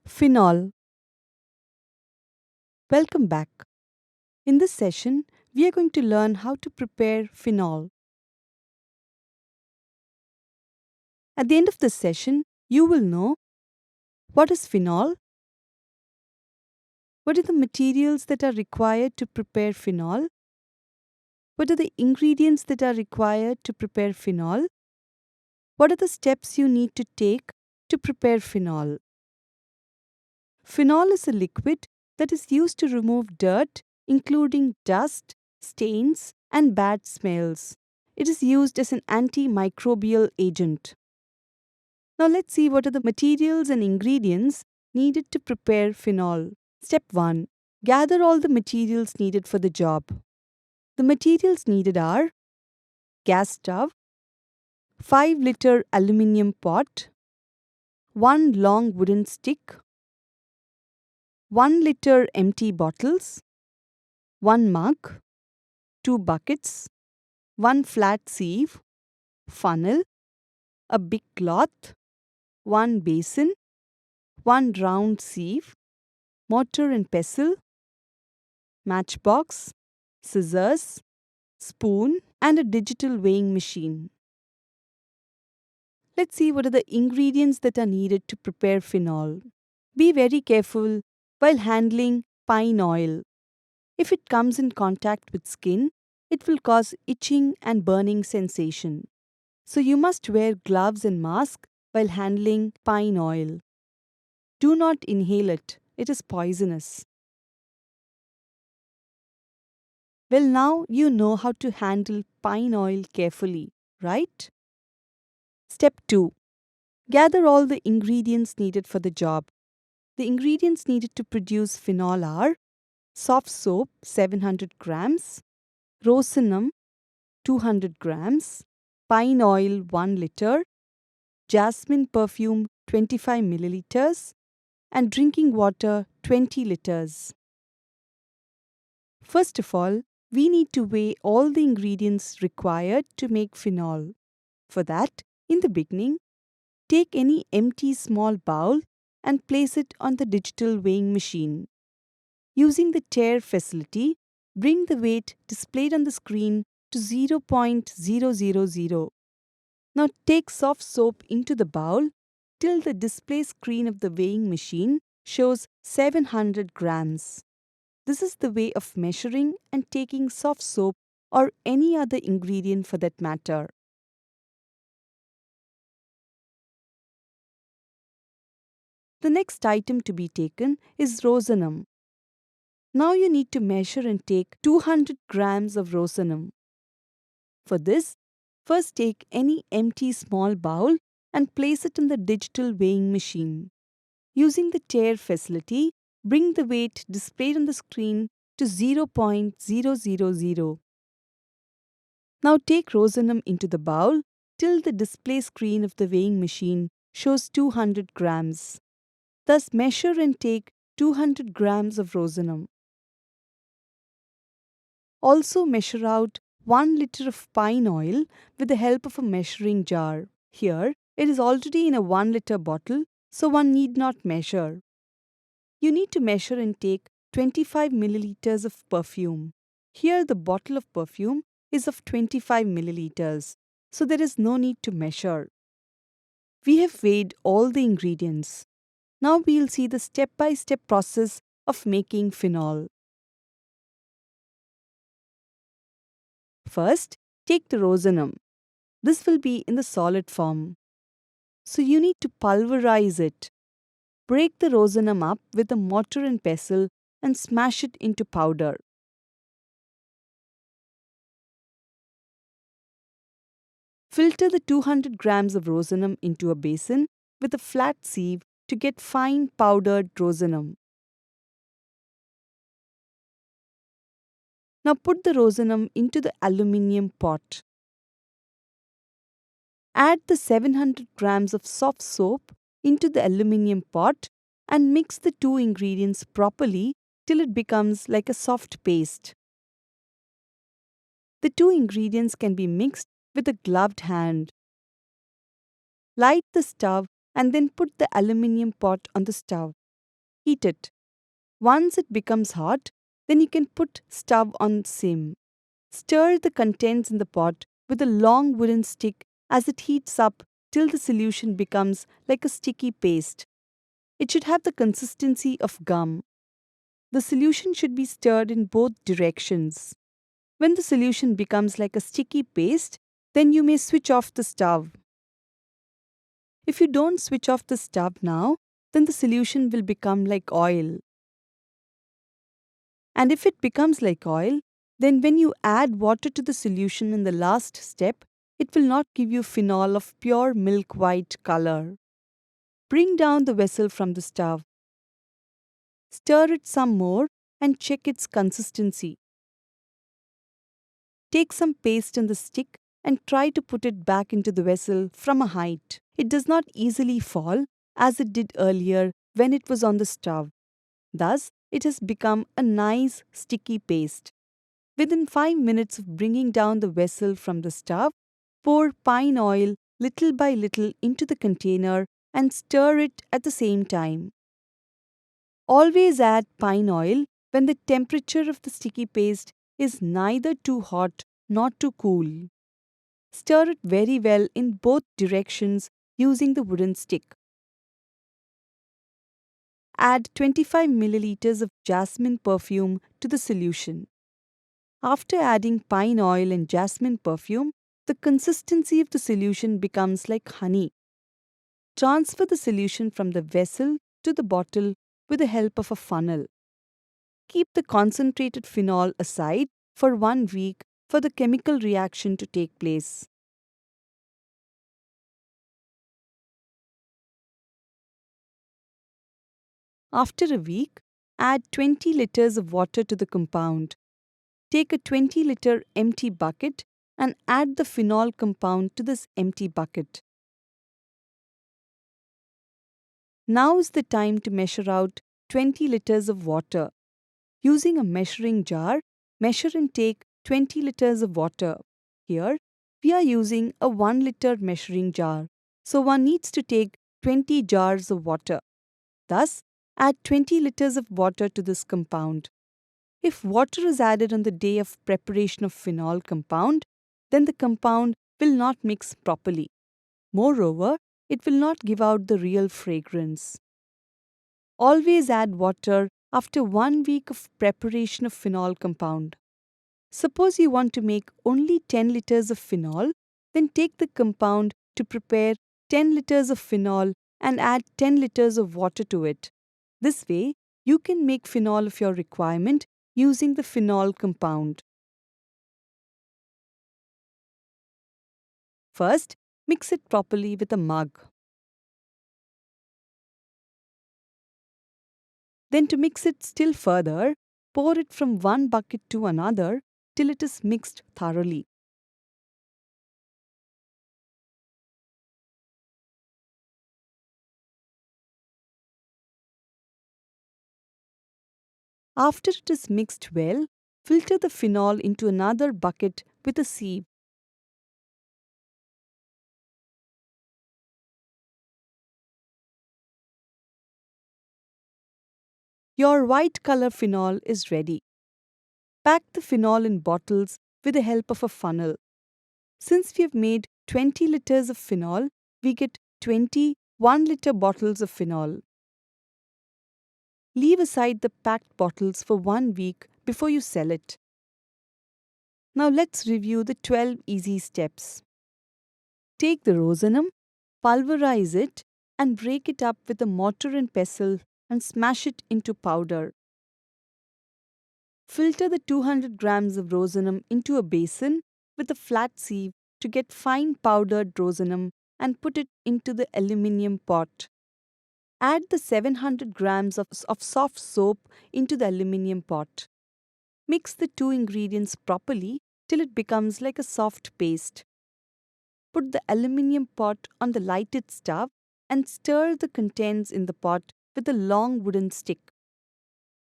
Phenol. Welcome back. In this session, we are going to learn how to prepare phenol. At the end of this session, you will know what is phenol, what are the materials that are required to prepare phenol, what are the ingredients that are required to prepare phenol, what are the steps you need to take to prepare phenol. Phenol is a liquid that is used to remove dirt, including dust, stains, and bad smells. It is used as an antimicrobial agent. Now let's see what are the materials and ingredients needed to prepare phenol. Step 1. Gather all the materials needed for the job. The materials needed are gas stove, 5-liter aluminium pot, 1 long wooden stick, 1-liter empty bottles, 1 mug, 2 buckets, 1 flat sieve, funnel, a big cloth, 1 basin, 1 round sieve, mortar and pestle, matchbox, scissors, spoon, and a digital weighing machine. Let's see what are the ingredients that are needed to prepare phenol. Be very careful while handling pine oil. If it comes in contact with skin, it will cause itching and burning sensation. So you must wear gloves and mask while handling pine oil. Do not inhale it. It is poisonous. Well, now you know how to handle pine oil carefully, right? Step 2. Gather all the ingredients needed for the job. The ingredients needed to produce phenol are soft soap 700 grams, rosinum 200 grams, pine oil 1 liter, jasmine perfume 25 milliliters, and drinking water 20 liters. First of all, we need to weigh all the ingredients required to make phenol. For that, in the beginning, take any empty small bowl and place it on the digital weighing machine. Using the tare facility, bring the weight displayed on the screen to 0.000. Now take soft soap into the bowl till the display screen of the weighing machine shows 700 grams. This is the way of measuring and taking soft soap or any other ingredient for that matter. The next item to be taken is rosinum. Now you need to measure and take 200 grams of rosinum. For this, first take any empty small bowl and place it in the digital weighing machine. Using the tare facility, bring the weight displayed on the screen to 0.000. Now take rosinum into the bowl till the display screen of the weighing machine shows 200 grams. Thus measure and take 200 grams of rosinum. Also measure out 1 liter of pine oil with the help of a measuring jar. Here, it is already in a 1 liter bottle, so one need not measure. You need to measure and take 25 milliliters of perfume. Here, the bottle of perfume is of 25 milliliters, so there is no need to measure. We have weighed all the ingredients. Now we'll see the step-by-step process of making phenol. First, take the rosinum. This will be in the solid form. So you need to pulverize it. Break the rosinum up with a mortar and pestle and smash it into powder. Filter the 200 grams of rosinum into a basin with a flat sieve to get fine powdered rosinum. Now put the rosinum into the aluminium pot. Add the 700 grams of soft soap into the aluminium pot and mix the two ingredients properly till it becomes like a soft paste. The two ingredients can be mixed with a gloved hand. Light the stove and then put the aluminium pot on the stove. Heat it. Once it becomes hot, then you can put stove on sim. Stir the contents in the pot with a long wooden stick as it heats up till the solution becomes like a sticky paste. It should have the consistency of gum. The solution should be stirred in both directions. When the solution becomes like a sticky paste, then you may switch off the stove. If you don't switch off the stove now, then the solution will become like oil. And if it becomes like oil, then when you add water to the solution in the last step, it will not give you phenol of pure milk white color. Bring down the vessel from the stove. Stir it some more and check its consistency. Take some paste in the stick and try to put it back into the vessel from a height. It does not easily fall as it did earlier when it was on the stove. Thus, it has become a nice sticky paste. Within 5 minutes of bringing down the vessel from the stove, pour pine oil little by little into the container and stir it at the same time. Always add pine oil when the temperature of the sticky paste is neither too hot nor too cool. Stir it very well in both directions using the wooden stick. Add 25 milliliters of jasmine perfume to the solution. After adding pine oil and jasmine perfume, the consistency of the solution becomes like honey. Transfer the solution from the vessel to the bottle with the help of a funnel. Keep the concentrated phenol aside for 1 week for the chemical reaction to take place. After a week, add 20 liters of water to the compound. Take a 20-liter empty bucket and add the phenol compound to this empty bucket. Now is the time to measure out 20 liters of water. Using a measuring jar, measure and take 20 liters of water. Here, we are using a 1-liter measuring jar, so one needs to take 20 jars of water. Thus, add 20 liters of water to this compound. If water is added on the day of preparation of phenol compound, then the compound will not mix properly. Moreover, it will not give out the real fragrance. Always add water after 1 week of preparation of phenol compound. Suppose you want to make only 10 liters of phenol, then take the compound to prepare 10 liters of phenol and add 10 liters of water to it. This way, you can make phenol of your requirement using the phenol compound. First, mix it properly with a mug. Then to mix it still further, pour it from one bucket to another till it is mixed thoroughly. After it is mixed well, filter the phenol into another bucket with a sieve. Your white color phenol is ready. Pack the phenol in bottles with the help of a funnel. Since we have made 20 liters of phenol, we get 20 1-liter bottles of phenol. Leave aside the packed bottles for 1 week before you sell it. Now let's review the 12 easy steps. Take the rosinum, pulverize it, and break it up with a mortar and pestle and smash it into powder. Filter the 200 grams of rosinum into a basin with a flat sieve to get fine powdered rosinum and put it into the aluminium pot. Add the 700 grams of soft soap into the aluminium pot. Mix the two ingredients properly till it becomes like a soft paste. Put the aluminium pot on the lighted stove and stir the contents in the pot with a long wooden stick.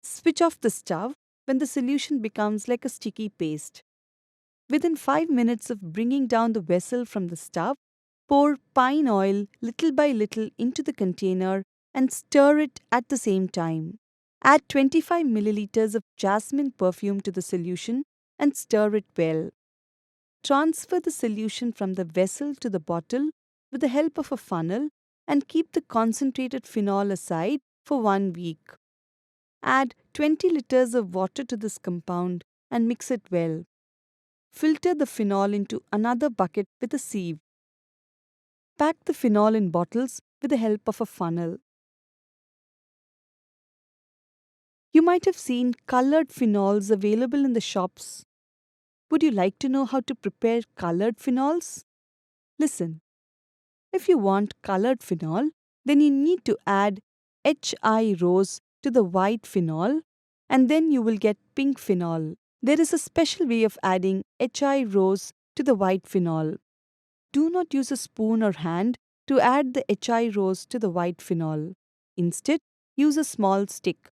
Switch off the stove when the solution becomes like a sticky paste. Within 5 minutes of bringing down the vessel from the stove, pour pine oil little by little into the container and stir it at the same time. Add 25 milliliters of jasmine perfume to the solution and stir it well. Transfer the solution from the vessel to the bottle with the help of a funnel and keep the concentrated phenol aside for 1 week. Add 20 liters of water to this compound and mix it well. Filter the phenol into another bucket with a sieve. Pack the phenol in bottles with the help of a funnel. You might have seen colored phenols available in the shops. Would you like to know how to prepare colored phenols? Listen, if you want colored phenol, then you need to add HI rose to the white phenol and then you will get pink phenol. There is a special way of adding HI rose to the white phenol. Do not use a spoon or hand to add the HI rose to the white phenol. Instead, use a small stick.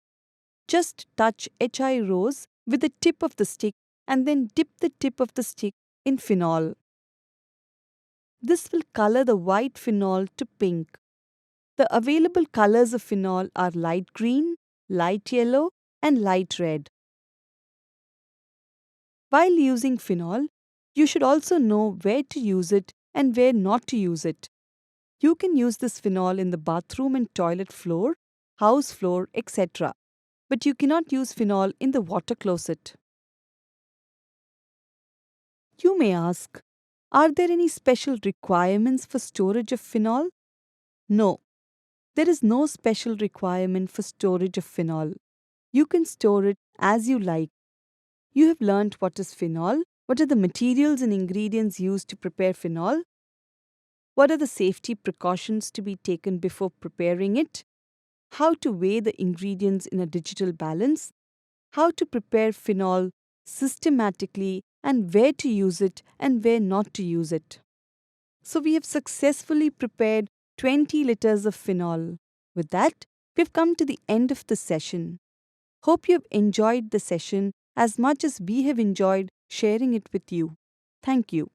Just touch HI rose with the tip of the stick and then dip the tip of the stick in phenol. This will color the white phenol to pink. The available colors of phenol are light green, light yellow, and light red. While using phenol, you should also know where to use it and where not to use it. You can use this phenol in the bathroom and toilet floor, house floor, etc. But you cannot use phenol in the water closet. You may ask, are there any special requirements for storage of phenol? No, there is no special requirement for storage of phenol. You can store it as you like. You have learned what is phenol, what are the materials and ingredients used to prepare phenol, what are the safety precautions to be taken before preparing it, how to weigh the ingredients in a digital balance, how to prepare phenol systematically, and where to use it and where not to use it. So we have successfully prepared 20 liters of phenol. With that, we've come to the end of the session. Hope you've enjoyed the session as much as we have enjoyed sharing it with you. Thank you.